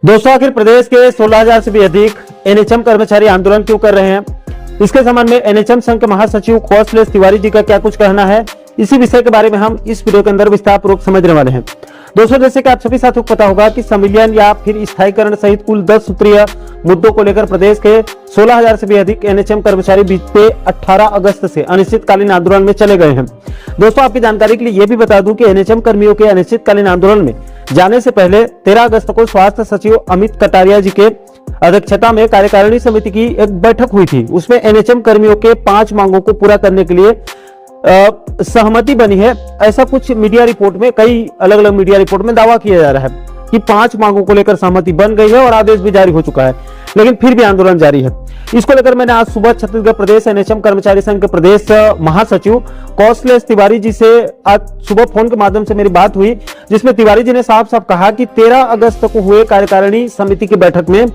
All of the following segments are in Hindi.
दोस्तों, आखिर प्रदेश के 16,000 से भी अधिक एनएचएम कर्मचारी आंदोलन क्यों कर रहे हैं? इसके संबंध में एनएचएम संघ के महासचिव कौशलेश तिवारी जी का क्या कुछ कहना है, इसी विषय के बारे में हम इस वीडियो के अंदर विस्तार पूर्वक समझने वाले हैं। दोस्तों, जैसे कि आप सभी साथियों को पता होगा कि संविलियन या फिर स्थायीकरण सहित कुल 10 सूत्रीय मुद्दों को लेकर प्रदेश के 16,000 से भी अधिक एनएचएम कर्मचारी बीते 18 अगस्त से अनिश्चितकालीन आंदोलन में चले गए हैं। दोस्तों, आपकी जानकारी के लिए यह भी बता दूं कि एनएचएम कर्मियों के अनिश्चितकालीन आंदोलन में जाने से पहले 13 अगस्त को स्वास्थ्य सचिव अमित कटारिया जी के अध्यक्षता में कार्यकारिणी समिति की एक बैठक हुई थी। उसमें एनएचएम कर्मियों के 5 मांगों को पूरा करने के लिए सहमति बनी है। ऐसा कुछ मीडिया रिपोर्ट में, कई अलग अलग मीडिया रिपोर्ट में दावा किया जा रहा है कि 5 मांगों को लेकर सहमति बन गई है और आदेश भी जारी हो चुका है, लेकिन फिर भी आंदोलन जारी है। इसको लेकर मैंने आज सुबह छत्तीसगढ़ प्रदेश एनएचएम कर्मचारी संघ के प्रदेश महासचिव कौशलेश तिवारी जी से आज सुबह फोन के माध्यम से मेरी बात हुई, जिसमें तिवारी जी ने साफ साफ कहा कि 13 अगस्त को हुए कार्यकारिणी समिति की बैठक में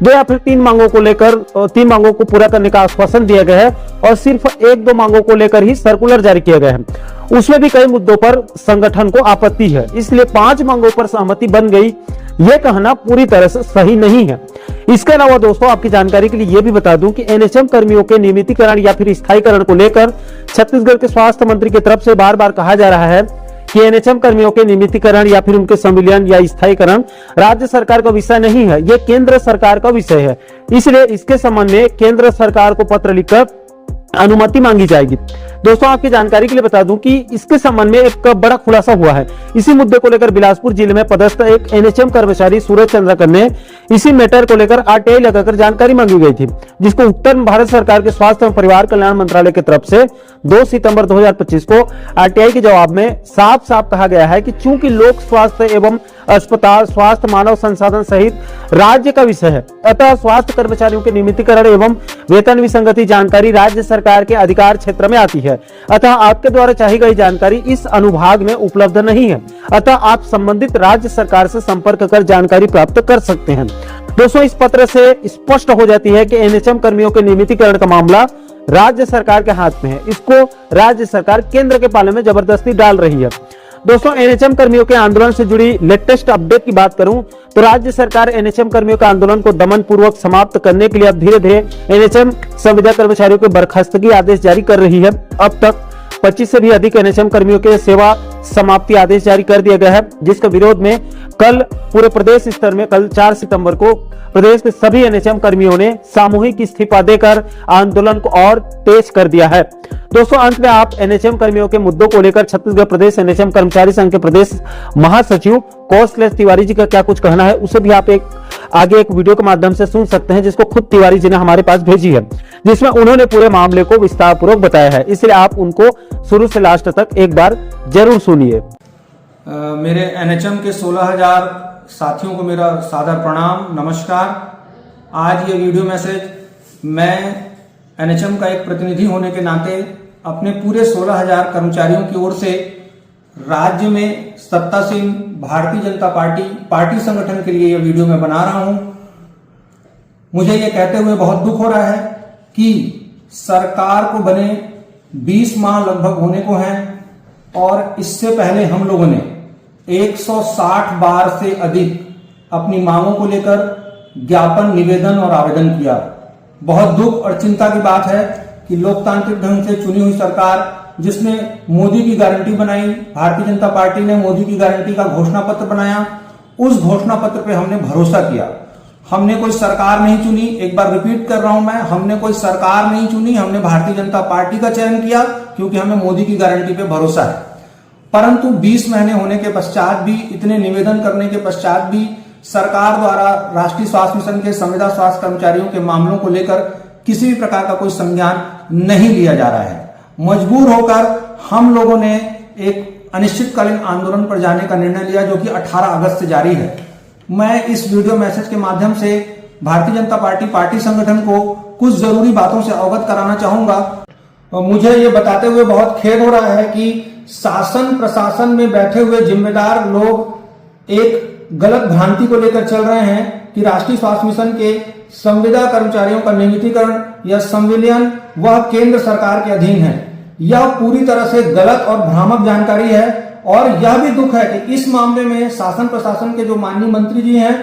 2 या फिर 3 मांगों को लेकर 3 मांगों को पूरा करने का आश्वासन दिया गया है और सिर्फ 1-2 मांगों को लेकर ही सर्कुलर जारी किया गया है। उसमें भी कई मुद्दों पर संगठन को आपत्ति है, इसलिए 5 मांगों पर सहमति बन गई, यह कहना पूरी तरह से सही नहीं है। इसके अलावा दोस्तों, आपकी जानकारी के लिए यह भी बता दूं कि एनएचएम कर्मियों के नियमितीकरण या फिर स्थायीकरण को लेकर छत्तीसगढ़ के स्वास्थ्य मंत्री की तरफ से बार बार कहा जा रहा है कि एनएचएम कर्मियों के नियमितीकरण या फिर उनके संविलियन या स्थायीकरण राज्य सरकार का विषय नहीं है, यह केंद्र सरकार का विषय है। इसलिए इसके संबंध में केंद्र सरकार को पत्र लिखकर अनुमति मांगी जाएगी। दोस्तों, आपकी जानकारी के लिए बता दूं कि इसके संबंध में एक बड़ा खुलासा हुआ है। इसी मुद्दे को लेकर बिलासपुर जिले में पदस्थ एक एनएचएम कर्मचारी सूरज चंद्रकर ने इसी मैटर को लेकर आरटीआई लगाकर जानकारी मांगी गई थी, जिसको उत्तर भारत सरकार के स्वास्थ्य एवं परिवार कल्याण मंत्रालय की तरफ से 2 सितंबर 2025 को आरटीआई के जवाब में साफ साफ कहा गया है कि चूंकि लोक स्वास्थ्य एवं अस्पताल स्वास्थ्य मानव संसाधन सहित राज्य का विषय है, अतः स्वास्थ्य कर्मचारियों के नियमितीकरण एवं वेतन विसंगति जानकारी राज्य सरकार के अधिकार क्षेत्र में आती है। अतः आपके द्वारा चाही गई जानकारी इस अनुभाग में उपलब्ध नहीं है, अतः आप संबंधित राज्य सरकार से संपर्क कर जानकारी प्राप्त कर सकते हैं। दोस्तों, इस पत्र से स्पष्ट हो जाती है कि एनएचएम कर्मियों के नियमितीकरण का मामला राज्य सरकार के हाथ में है, इसको राज्य सरकार केंद्र के पाले में जबरदस्ती डाल रही है। दोस्तों, एनएचएम कर्मियों के आंदोलन से जुड़ी लेटेस्ट अपडेट की बात करूं तो राज्य सरकार एनएचएम कर्मियों के आंदोलन को दमन पूर्वक समाप्त करने के लिए अब धीरे धीरे एनएचएम संविदा कर्मचारियों के बर्खास्तगी आदेश जारी कर रही है। अब तक 25 से भी अधिक एनएचएम कर्मियों के सेवा समाप्ति आदेश जारी कर दिया गया है, जिसके विरोध में कल पूरे प्रदेश स्तर में कल 4 सितंबर को प्रदेश के सभी एनएचएम कर्मियों ने सामूहिक इस्तीफा देकर आंदोलन को और तेज कर दिया है। दोस्तों, अंत में आप एनएचएम कर्मियों के मुद्दों को लेकर छत्तीसगढ़ प्रदेश एनएचएम कर्मचारी संघ के प्रदेश महासचिव कौशलेश तिवारी जी का क्या कुछ कहना है, उसे भी आप आगे एक वीडियो के माध्यम से सुन सकते हैं, जिसको खुद तिवारी जी ने हमारे पास भेजी है, जिसमें उन्होंने पूरे मामले को विस्तार पूर्वक बताया है। इसलिए आप उनको शुरू से लास्ट तक एक बार जरूर सुनिए। मेरे एनएचएम के 16,000 साथियों को मेरा सादर प्रणाम, नमस्कार। आज ये वीडियो मैसेज मैं एनएचएम का एक प्रतिनिधि होने के नाते अपने पूरे 16,000 कर्मचारियों की ओर से राज्य में सत्तासीन भारतीय जनता पार्टी संगठन के लिए ये वीडियो मैं बना रहा हूं। मुझे ये कहते हुए बहुत दुख हो रहा है कि सरकार को बने 20 माह लगभग होने को हैं और इससे पहले हम लोगों ने 160 बार से अधिक अपनी मांगों को लेकर ज्ञापन, निवेदन और आवेदन किया। बहुत दुख और चिंता की बात है कि लोकतांत्रिक ढंग से चुनी हुई सरकार, जिसने मोदी की गारंटी बनाई, भारतीय जनता पार्टी ने मोदी की गारंटी का घोषणा पत्र बनाया, उस घोषणा पत्र पे हमने भरोसा किया। हमने कोई सरकार नहीं चुनी, एक बार रिपीट कर रहा हूं मैं, हमने कोई सरकार नहीं चुनी, हमने भारतीय जनता पार्टी का चयन किया क्योंकि हमें मोदी की गारंटी पे भरोसा है। परंतु 20 महीने होने के पश्चात भी, इतने निवेदन करने के पश्चात भी सरकार द्वारा राष्ट्रीय स्वास्थ्य मिशन के संविदा स्वास्थ्य कर्मचारियों के मामलों को लेकर किसी भी प्रकार का कोई संज्ञान नहीं लिया जा रहा है। मजबूर होकर हम लोगों ने एक अनिश्चितकालीन आंदोलन पर जाने का निर्णय लिया, जो कि 18 अगस्त से जारी है। मैं इस वीडियो मैसेज के माध्यम से भारतीय जनता पार्टी संगठन को कुछ जरूरी बातों से अवगत कराना चाहूंगा। मुझे ये बताते हुए बहुत खेद हो रहा है कि शासन प्रशासन में बैठे हुए जिम्मेदार लोग एक गलत भ्रांति को लेकर चल रहे हैं कि राष्ट्रीय स्वास्थ्य मिशन के संविदा कर्मचारियों का नियमितीकरण या संविलियन वह केंद्र सरकार के अधीन है। यह पूरी तरह से गलत और भ्रामक जानकारी है और यह भी दुख है कि इस मामले में शासन प्रशासन के जो माननीय मंत्री जी हैं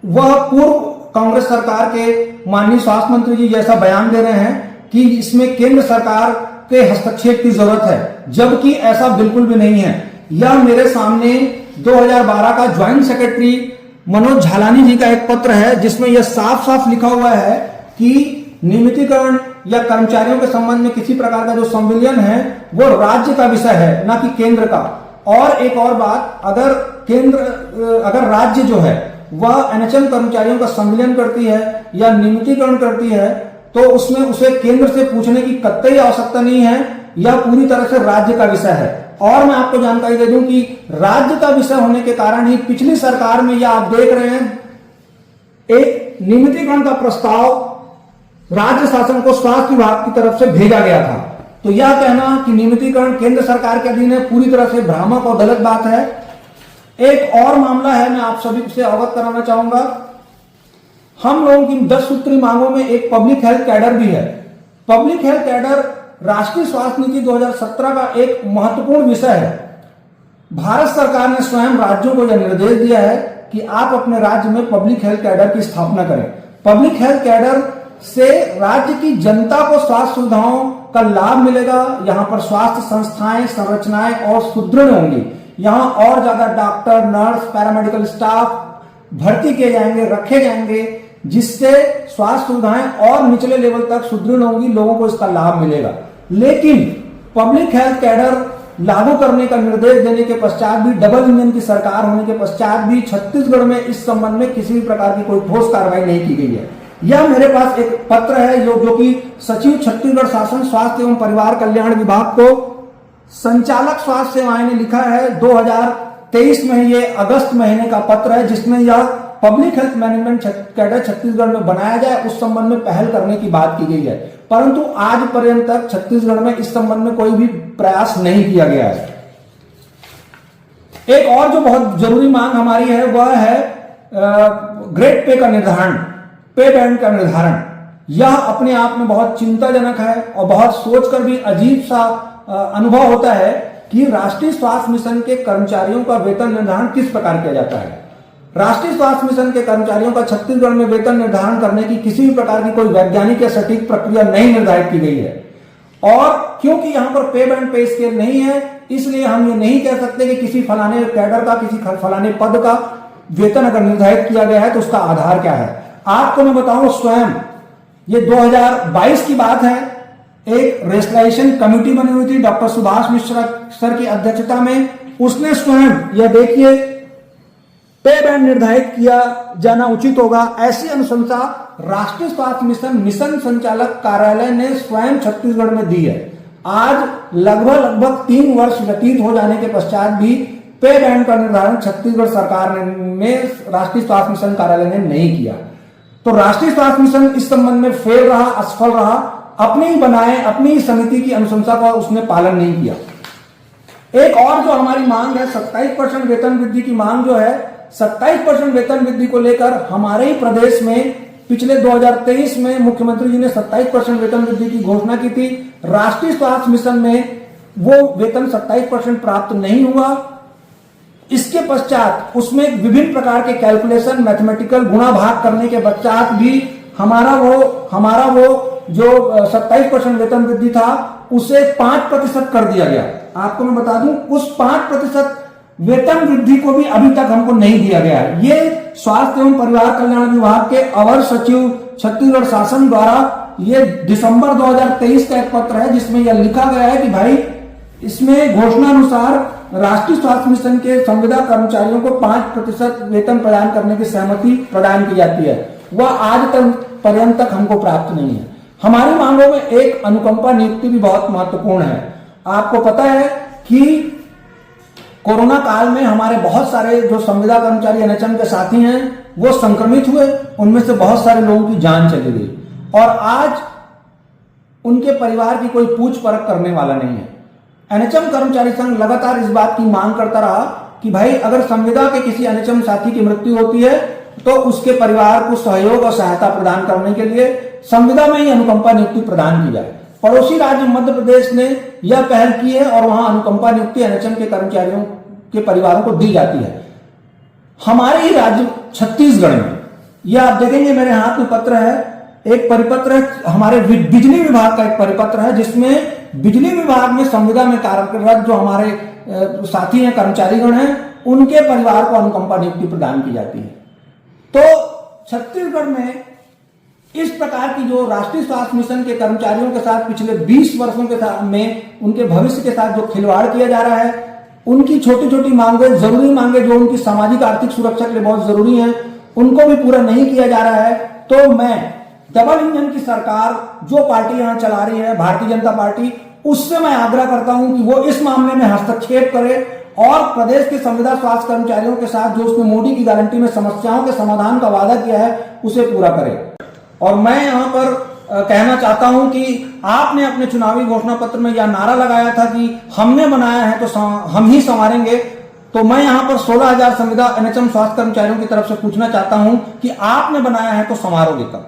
वह पूर्व कांग्रेस सरकार के माननीय स्वास्थ्य मंत्री जी जैसा बयान दे रहे हैं कि इसमें केंद्र सरकार के हस्तक्षेप की जरूरत है, जबकि ऐसा बिल्कुल भी नहीं है। यह मेरे सामने 2012 का ज्वाइंट सेक्रेटरी मनोज झालानी जी का एक पत्र है, जिसमें यह साफ साफ लिखा हुआ है कि नियमितीकरण या कर्मचारियों के संबंध में किसी प्रकार का जो संविलियन है वो राज्य का विषय है, ना कि केंद्र का। और एक और बात, अगर राज्य जो है वह एनएचएम कर्मचारियों का संविलियन करती है या नियमितीकरण करती है, तो उसमें उसे केंद्र से पूछने की कतई आवश्यकता नहीं है। यह पूरी तरह से राज्य का विषय है। और मैं आपको जानकारी दे दूं कि राज्य का विषय होने के कारण ही पिछली सरकार में यह आप देख रहे हैं, एक नियमितीकरण का प्रस्ताव राज्य शासन को स्वास्थ्य विभाग की तरफ से भेजा गया था। तो यह कहना कि नियमितीकरण केंद्र सरकार के अधीन है, पूरी तरह से भ्रामक और गलत बात है। एक और मामला है, मैं आप सभी से अवगत कराना चाहूंगा। हम लोगों की 10 सूत्री मांगों में एक पब्लिक हेल्थ कैडर भी है। पब्लिक हेल्थ कैडर राष्ट्रीय स्वास्थ्य नीति 2017 का एक महत्वपूर्ण विषय है। भारत सरकार ने स्वयं राज्यों को यह निर्देश दिया है कि आप अपने राज्य में पब्लिक हेल्थ कैडर की स्थापना करें। पब्लिक हेल्थ कैडर से राज्य की जनता को स्वास्थ्य सुविधाओं का लाभ मिलेगा। यहां पर स्वास्थ्य संस्थाएं, संरचनाएं और सुदृढ़ होंगी। यहां और ज्यादा डॉक्टर, नर्स, पैरामेडिकल स्टाफ भर्ती किए जाएंगे, रखे जाएंगे, जिससे स्वास्थ्य सुविधाएं और निचले लेवल तक सुदृढ़ होंगी, लोगों को इसका लाभ मिलेगा। लेकिन पब्लिक हेल्थ कैडर लागू करने का निर्देश देने के पश्चात भी, डबल इंजन की सरकार होने के पश्चात भी छत्तीसगढ़ में इस संबंध में किसी भी प्रकार की कोई ठोस कार्रवाई नहीं की गई है। यह मेरे पास एक पत्र है जो कि सचिव छत्तीसगढ़ शासन स्वास्थ्य एवं परिवार कल्याण विभाग को संचालक स्वास्थ्य सेवाएं ने लिखा है। 2023 में ये अगस्त महीने का पत्र है, जिसमें यह public health management cadre Chhattisgarh में बनाया जाए, उस संबंध में पहल करने की बात की गई है। परंतु आज पर्यंत तक छत्तीसगढ़ में इस संबंध में कोई भी प्रयास नहीं किया गया है। एक और जो बहुत जरूरी मांग हमारी है वह है ग्रेड पे का निर्धारण, पे बैंड का निर्धारण। यह अपने आप में बहुत चिंताजनक है और बहुत सोचकर भी अजीब सा अनुभव होता है कि राष्ट्रीय स्वास्थ्य मिशन के कर्मचारियों का वेतन निर्धारण किस प्रकार किया जाता है। राष्ट्रीय स्वास्थ्य मिशन के कर्मचारियों का छत्तीसगढ़ में वेतन निर्धारण करने की किसी भी प्रकार की कोई वैज्ञानिक या सटीक प्रक्रिया नहीं निर्धारित की गई है। और क्योंकि यहां पर पे बैंड पे स्केल नहीं है, इसलिए हम ये नहीं कह सकते कि किसी फलाने कैडर का, किसी फलाने पद का वेतन अगर निर्धारित किया गया है तो उसका आधार क्या है। आपको मैं बताऊं, स्वयं ये 2022 की बात है, एक रेशनलाइजेशन कमेटी बनी हुई थी डॉक्टर सुभाष मिश्रा सर की अध्यक्षता में। उसने स्वयं यह देखिए पे बैंड निर्धारित किया जाना उचित होगा, ऐसी अनुशंसा राष्ट्रीय स्वास्थ्य मिशन संचालक कार्यालय ने स्वयं छत्तीसगढ़ में दी है। आज लगभग 3 वर्ष व्यतीत हो जाने के पश्चात भी पे बैंड का निर्धारण छत्तीसगढ़ सरकार ने राष्ट्रीय स्वास्थ्य मिशन कार्यालय ने नहीं किया। तो राष्ट्रीय स्वास्थ्य मिशन इस संबंध में फेल रहा, असफल रहा, अपने ही बनाए, अपनी ही समिति की अनुशंसा का उसने पालन नहीं किया। एक और जो हमारी मांग है 27% वेतन वृद्धि की मांग जो है, 27% वेतन वृद्धि को लेकर हमारे ही प्रदेश में पिछले 2023 में मुख्यमंत्री जी ने 27% वेतन वृद्धि की घोषणा की थी। राष्ट्रीय स्वास्थ्य मिशन में वो वेतन 27% प्राप्त नहीं हुआ। इसके पश्चात उसमें विभिन्न प्रकार के कैलकुलेशन, मैथमेटिकल गुणा भाग करने के पश्चात भी हमारा वो जो 27% वेतन वृद्धि था उसे 5% कर दिया गया। आपको मैं बता दूं, उस 5% वेतन वृद्धि को भी अभी तक हमको नहीं दिया गया है। ये स्वास्थ्य एवं परिवार कल्याण विभाग के अवर सचिव छत्तीसगढ़ शासन द्वारा ये दिसंबर 2023 का एक पत्र है, जिसमें यह लिखा गया है कि भाई इसमें घोषणा अनुसार राष्ट्रीय स्वास्थ्य मिशन के संविदा कर्मचारियों को 5% वेतन प्रदान करने की सहमति प्रदान की जाती है। वह आज तक पर्यंत तक हमको प्राप्त नहीं है। हमारी मांगों में एक अनुकंपा नियुक्ति भी बहुत महत्वपूर्ण है। आपको पता है कि कोरोना काल में हमारे बहुत सारे जो संविदा कर्मचारी एनएचएम के साथी हैं वो संक्रमित हुए, उनमें से बहुत सारे लोगों की जान चली गई और आज उनके परिवार की कोई पूछ परख करने वाला नहीं है। एनएचएम कर्मचारी संघ लगातार इस बात की मांग करता रहा कि भाई अगर संविदा के किसी एनएचएम साथी की मृत्यु होती है तो उसके परिवार को सहयोग और सहायता प्रदान करने के लिए संविदा में ही अनुकंपा नियुक्ति प्रदान की जाए। पड़ोसी राज्य मध्य प्रदेश ने यह पहल की है और वहां अनुकंपा नियुक्ति एनएचएम के कर्मचारियों के परिवारों को दी जाती है। हमारे ही राज्य छत्तीसगढ़ में यह आप देखेंगे मेरे हाथ में पत्र है, एक परिपत्र है हमारे बिजली विभाग का, एक परिपत्र है जिसमें बिजली विभाग में संविदा में कार्यरत जो हमारे साथी हैं, कर्मचारीगण हैं, उनके परिवार को अनुकंपा नियुक्ति प्रदान की जाती है। तो छत्तीसगढ़ में इस प्रकार की जो राष्ट्रीय स्वास्थ्य मिशन के कर्मचारियों के साथ पिछले 20 वर्षों के साथ में उनके भविष्य के साथ जो खिलवाड़ किया जा रहा है, उनकी छोटी छोटी मांगे, जरूरी मांगे जो उनकी सामाजिक आर्थिक सुरक्षा के लिए बहुत जरूरी हैं, उनको भी पूरा नहीं किया जा रहा है। तो मैं डबल इंजन की सरकार जो पार्टी यहां चला रही है, भारतीय जनता पार्टी, उससे मैं आग्रह करता हूं कि वो इस मामले में हस्तक्षेप करे और प्रदेश के संविदा स्वास्थ्य कर्मचारियों के साथ जो उसने मोदी की गारंटी में समस्याओं के समाधान का वादा किया है उसे पूरा करे। और मैं यहां पर कहना चाहता हूं कि आपने अपने चुनावी घोषणा पत्र में यह नारा लगाया था कि हमने बनाया है तो हम ही संवारेंगे। तो मैं यहां पर 16,000 संविदा एनएचएम स्वास्थ्य कर्मचारियों की तरफ से पूछना चाहता हूं कि आपने बनाया है तो संवारोगे कब?